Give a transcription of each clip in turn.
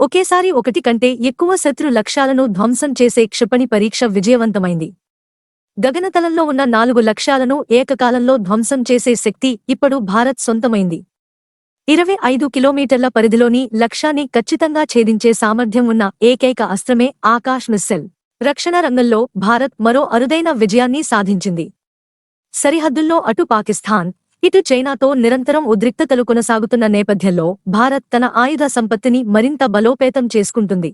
ఒకేసారి ఒకటి కంటే ఎక్కువ శత్రు లక్ష్యాలను ధ్వంసం చేసే క్షిపణి పరీక్ష విజయవంతమైంది. గగనతలంలో ఉన్న 4 లక్ష్యాలను ఏకకాలంలో ధ్వంసం చేసే శక్తి ఇప్పుడు భారత్ సొంతమైంది. 25 కిలోమీటర్ల పరిధిలోని లక్ష్యాన్ని ఖచ్చితంగా ఛేదించే సామర్థ్యం ఉన్న ఏకైక అస్త్రమే ఆకాశ్ మిస్సైల్. రక్షణ రంగంలో భారత్ మరో అరుదైన విజయాన్ని సాధించింది. సరిహద్దుల్లో అటు పాకిస్తాన్, ఇటు చైనాతో నిరంతరం ఉద్రిక్తతలు కొనసాగుతున్న నేపథ్యంలో భారత్ తన ఆయుధ సంపత్తిని మరింత బలోపేతం చేసుకుంటుంది.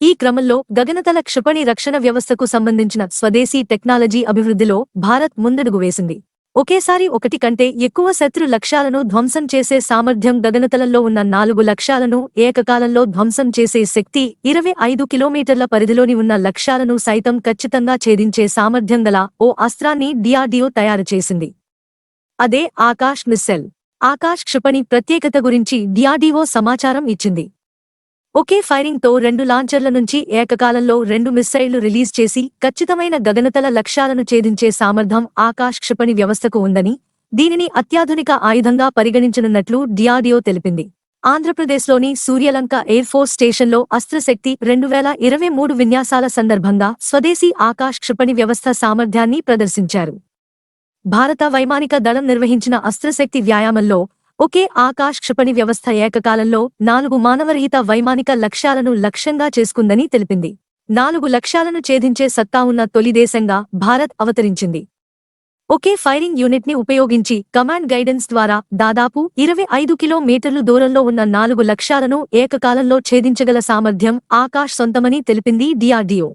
ఈ క్రమంలో గగనతల క్షిపణి రక్షణ వ్యవస్థకు సంబంధించిన స్వదేశీ టెక్నాలజీ అభివృద్ధిలో భారత్ ముందడుగు వేసింది. ఒకేసారి ఒకటి కంటే ఎక్కువ శత్రు లక్ష్యాలను ధ్వంసం చేసే సామర్థ్యం, గగనతలంలో ఉన్న 4 లక్ష్యాలను ఏకకాలంలో ధ్వంసం చేసే శక్తి, 25 కిలోమీటర్ల పరిధిలోని ఉన్న లక్ష్యాలను సైతం ఖచ్చితంగా ఛేదించే సామర్థ్యం గల ఓ అస్త్రాన్ని DRDO తయారు చేసింది. అదే ఆకాశ్ మిస్సైల్. ఆకాశ్ క్షిపణి ప్రత్యేకత గురించి DRDO సమాచారం ఇచ్చింది. ఒకే ఫైరింగ్తో 2 లాంచర్ల నుంచి ఏకకాలంలో 2 మిస్సైళ్లు రిలీజ్ చేసి ఖచ్చితమైన గగనతల లక్ష్యాలను ఛేదించే సామర్థ్యం ఆకాశ్ క్షిపణి వ్యవస్థకు ఉందని, దీనిని అత్యాధునిక ఆయుధంగా పరిగణించనున్నట్లు DRDO తెలిపింది. ఆంధ్రప్రదేశ్లోని సూర్యలంక ఎయిర్ ఫోర్స్ స్టేషన్లో అస్త్రశక్తి 2023 విన్యాసాల సందర్భంగా స్వదేశీ ఆకాశ్ క్షిపణి వ్యవస్థ సామర్థ్యాన్ని ప్రదర్శించారు. భారత వైమానిక దళం నిర్వహించిన అస్త్రశక్తి వ్యాయామంలో ఒకే ఆకాశ్ క్షిపణి వ్యవస్థ ఏకకాలంలో 4 మానవరహిత వైమానిక లక్ష్యాలను లక్ష్యంగా చేసుకుందని తెలిపింది. 4 లక్ష్యాలను ఛేదించే సత్తా ఉన్న తొలి దేశంగా భారత్ అవతరించింది. ఒకే ఫైరింగ్ యూనిట్ని ఉపయోగించి కమాండ్ గైడెన్స్ ద్వారా దాదాపు 25 కిలోమీటర్లు దూరంలో ఉన్న 4 లక్ష్యాలను ఏకకాలంలో ఛేదించగల సామర్థ్యం ఆకాశ్ సొంతమని తెలిపింది DRDO.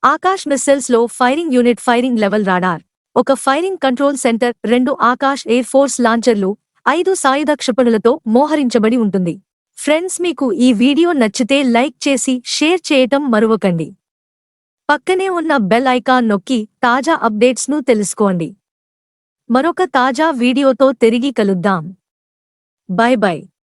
ఆకాశ్ మిస్సైల్స్ లో firing unit, firing level radar, ఒక firing control centre, 2 Akash air force లాంచర్లు, 5 సాయుధ క్షిపణులతో మోహరించబడి ఉంటుంది. ఫ్రెండ్స్, మీకు ఈ వీడియో నచ్చితే లైక్ చేసి షేర్ చేయటం మరువకండి. పక్కనే ఉన్న బెల్ ఐకాన్ నొక్కి తాజా అప్డేట్స్ ను తెలుసుకోండి. మరొక తాజా వీడియోతో తిరిగి కలుద్దాం. By by.